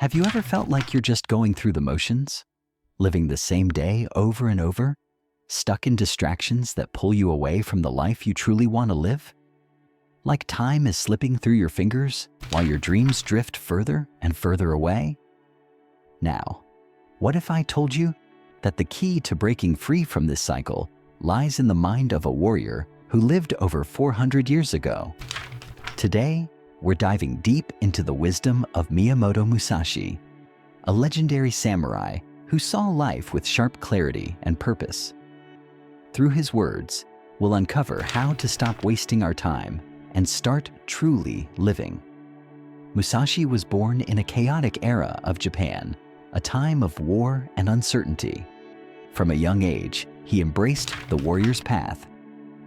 Have you ever felt like you're just going through the motions? Living the same day over and over? Stuck in distractions that pull you away from the life you truly want to live? Like time is slipping through your fingers while your dreams drift further and further away? Now, what if I told you that the key to breaking free from this cycle lies in the mind of a warrior who lived over 400 years ago? Today, we're diving deep into the wisdom of Miyamoto Musashi, a legendary samurai who saw life with sharp clarity and purpose. Through his words, we'll uncover how to stop wasting our time and start truly living. Musashi was born in a chaotic era of Japan, a time of war and uncertainty. From a young age, he embraced the warrior's path.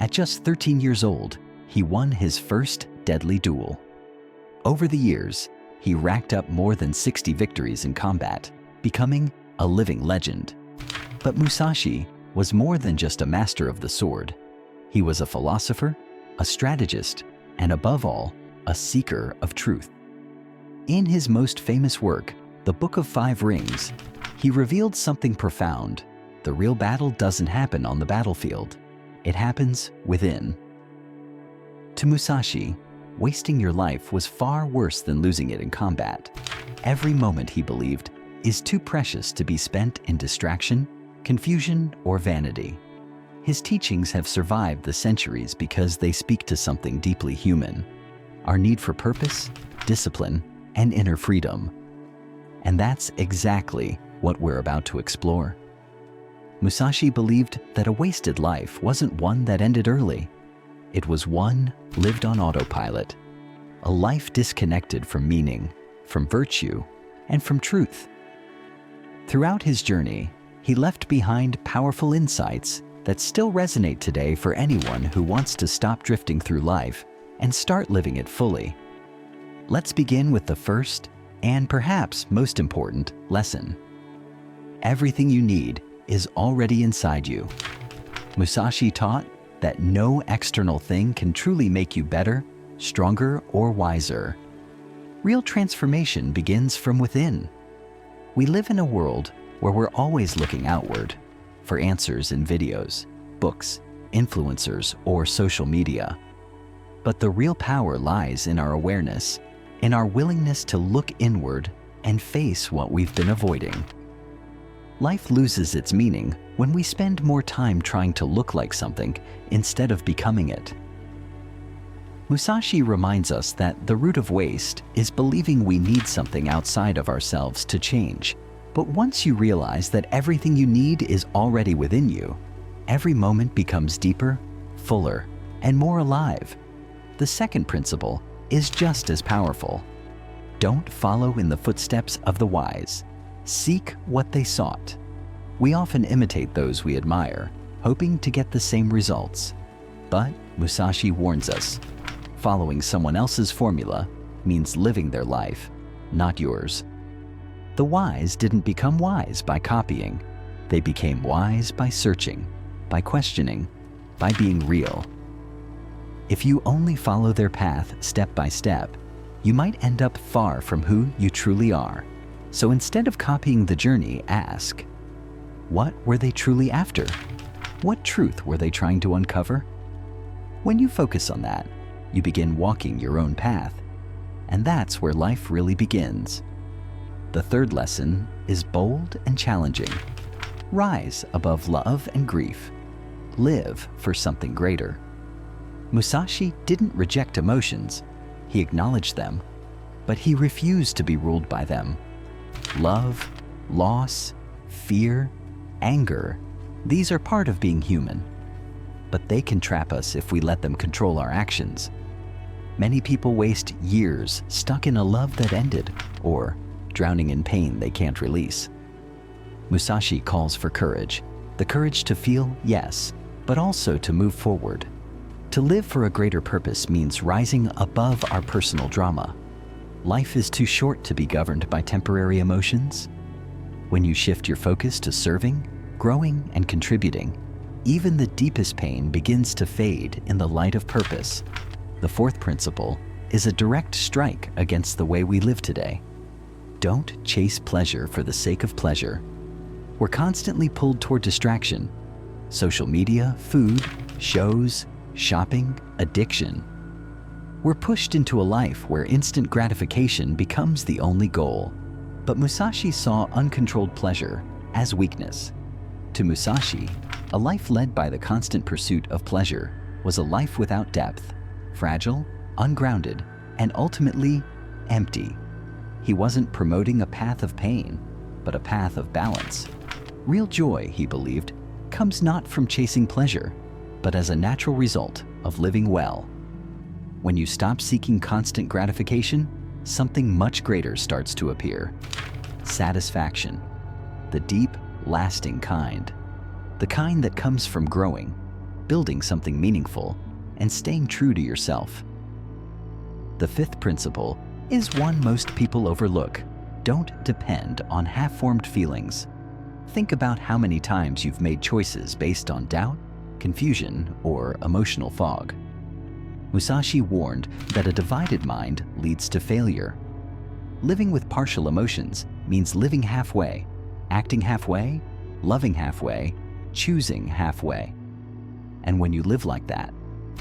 At just 13 years old, he won his first deadly duel. Over the years, he racked up more than 60 victories in combat, becoming a living legend. But Musashi was more than just a master of the sword. He was a philosopher, a strategist, and above all, a seeker of truth. In his most famous work, The Book of Five Rings, he revealed something profound. The real battle doesn't happen on the battlefield. It happens within. To Musashi, wasting your life was far worse than losing it in combat. Every moment, he believed, is too precious to be spent in distraction, confusion, or vanity. His teachings have survived the centuries because they speak to something deeply human: our need for purpose, discipline, and inner freedom. And that's exactly what we're about to explore. Musashi believed that a wasted life wasn't one that ended early. It was one lived on autopilot, a life disconnected from meaning, from virtue, and from truth. Throughout his journey, he left behind powerful insights that still resonate today for anyone who wants to stop drifting through life and start living it fully. Let's begin with the first, and perhaps most important, lesson. Everything you need is already inside you. Musashi taught that no external thing can truly make you better, stronger, or wiser. Real transformation begins from within. We live in a world where we're always looking outward for answers in videos, books, influencers, or social media. But the real power lies in our awareness, in our willingness to look inward and face what we've been avoiding. Life loses its meaning when we spend more time trying to look like something instead of becoming it. Musashi reminds us that the root of waste is believing we need something outside of ourselves to change. But once you realize that everything you need is already within you, every moment becomes deeper, fuller, and more alive. The second principle is just as powerful. Don't follow in the footsteps of the wise. Seek what they sought. We often imitate those we admire, hoping to get the same results. But Musashi warns us, following someone else's formula means living their life, not yours. The wise didn't become wise by copying. They became wise by searching, by questioning, by being real. If you only follow their path step by step, you might end up far from who you truly are. So instead of copying the journey, ask, what were they truly after? What truth were they trying to uncover? When you focus on that, you begin walking your own path. And that's where life really begins. The third lesson is bold and challenging. Rise above love and grief. Live for something greater. Musashi didn't reject emotions. He acknowledged them, but he refused to be ruled by them. Love, loss, fear, anger, these are part of being human. But they can trap us if we let them control our actions. Many people waste years stuck in a love that ended, or drowning in pain they can't release. Musashi calls for courage, the courage to feel, yes, but also to move forward. To live for a greater purpose means rising above our personal drama. Life is too short to be governed by temporary emotions. When you shift your focus to serving, growing, and contributing, even the deepest pain begins to fade in the light of purpose. The fourth principle is a direct strike against the way we live today. Don't chase pleasure for the sake of pleasure. We're constantly pulled toward distraction. Social media, food, shows, shopping, addiction. We're pushed into a life where instant gratification becomes the only goal. But Musashi saw uncontrolled pleasure as weakness. To Musashi, a life led by the constant pursuit of pleasure was a life without depth, fragile, ungrounded, and ultimately empty. He wasn't promoting a path of pain, but a path of balance. Real joy, he believed, comes not from chasing pleasure, but as a natural result of living well. When you stop seeking constant gratification, something much greater starts to appear. Satisfaction. The deep, lasting kind. The kind that comes from growing, building something meaningful, and staying true to yourself. The fifth principle is one most people overlook. Don't depend on half-formed feelings. Think about how many times you've made choices based on doubt, confusion, or emotional fog. Musashi warned that a divided mind leads to failure. Living with partial emotions means living halfway, acting halfway, loving halfway, choosing halfway. And when you live like that,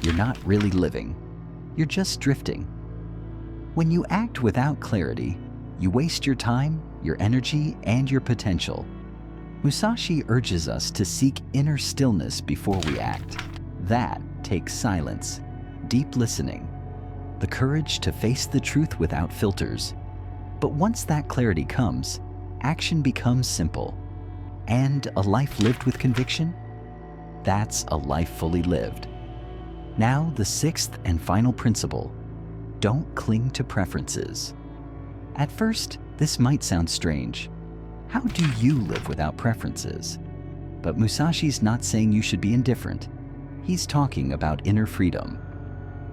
you're not really living. You're just drifting. When you act without clarity, you waste your time, your energy, and your potential. Musashi urges us to seek inner stillness before we act. That takes silence, deep listening, the courage to face the truth without filters. But once that clarity comes, action becomes simple. And a life lived with conviction? That's a life fully lived. Now, the sixth and final principle. Don't cling to preferences. At first, this might sound strange. How do you live without preferences? But Musashi's not saying you should be indifferent. He's talking about inner freedom.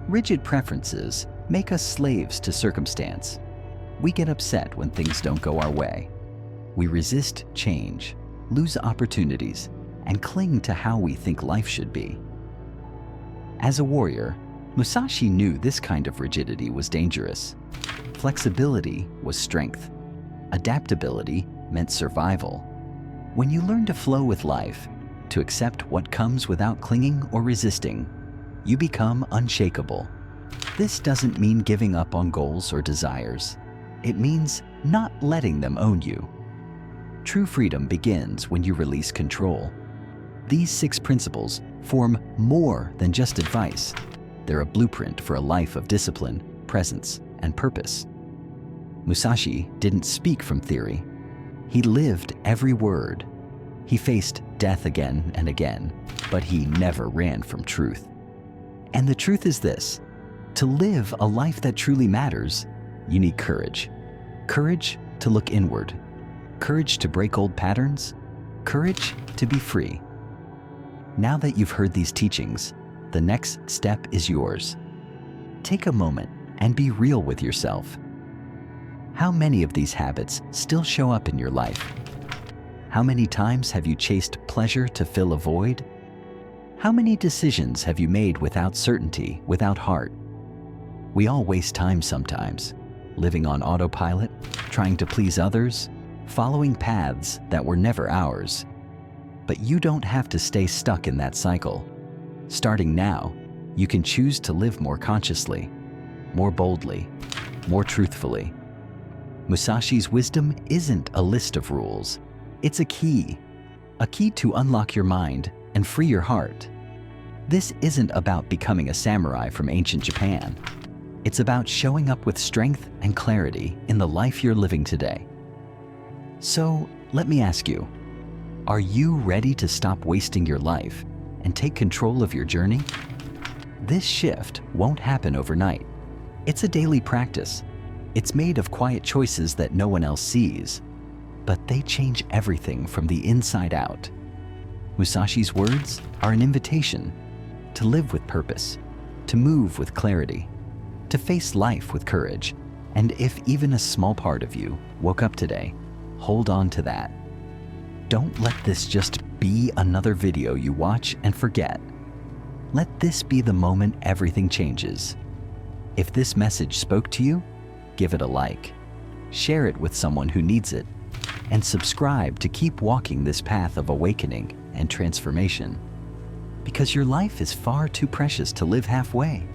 Rigid preferences make us slaves to circumstance. We get upset when things don't go our way. We resist change, lose opportunities, and cling to how we think life should be. As a warrior, Musashi knew this kind of rigidity was dangerous. Flexibility was strength. Adaptability meant survival. When you learn to flow with life, to accept what comes without clinging or resisting, you become unshakable. This doesn't mean giving up on goals or desires. It means not letting them own you. True freedom begins when you release control. These 6 principles form more than just advice. They're a blueprint for a life of discipline, presence, and purpose. Musashi didn't speak from theory. He lived every word. He faced death again and again, but he never ran from truth. And the truth is this: to live a life that truly matters, you need courage. Courage to look inward. Courage to break old patterns. Courage to be free. Now that you've heard these teachings, the next step is yours. Take a moment and be real with yourself. How many of these habits still show up in your life? How many times have you chased pleasure to fill a void? How many decisions have you made without certainty, without heart? We all waste time sometimes, living on autopilot, trying to please others, following paths that were never ours. But you don't have to stay stuck in that cycle. Starting now, you can choose to live more consciously, more boldly, more truthfully. Musashi's wisdom isn't a list of rules. It's a key to unlock your mind and free your heart. This isn't about becoming a samurai from ancient Japan. It's about showing up with strength and clarity in the life you're living today. So, let me ask you, are you ready to stop wasting your life and take control of your journey? This shift won't happen overnight. It's a daily practice. It's made of quiet choices that no one else sees, but they change everything from the inside out. Musashi's words are an invitation to live with purpose, to move with clarity, to face life with courage. And if even a small part of you woke up today, hold on to that. Don't let this just be another video you watch and forget. Let this be the moment everything changes. If this message spoke to you, give it a like. share it with someone who needs it, and subscribe to keep walking this path of awakening and transformation. Because your life is far too precious to live halfway.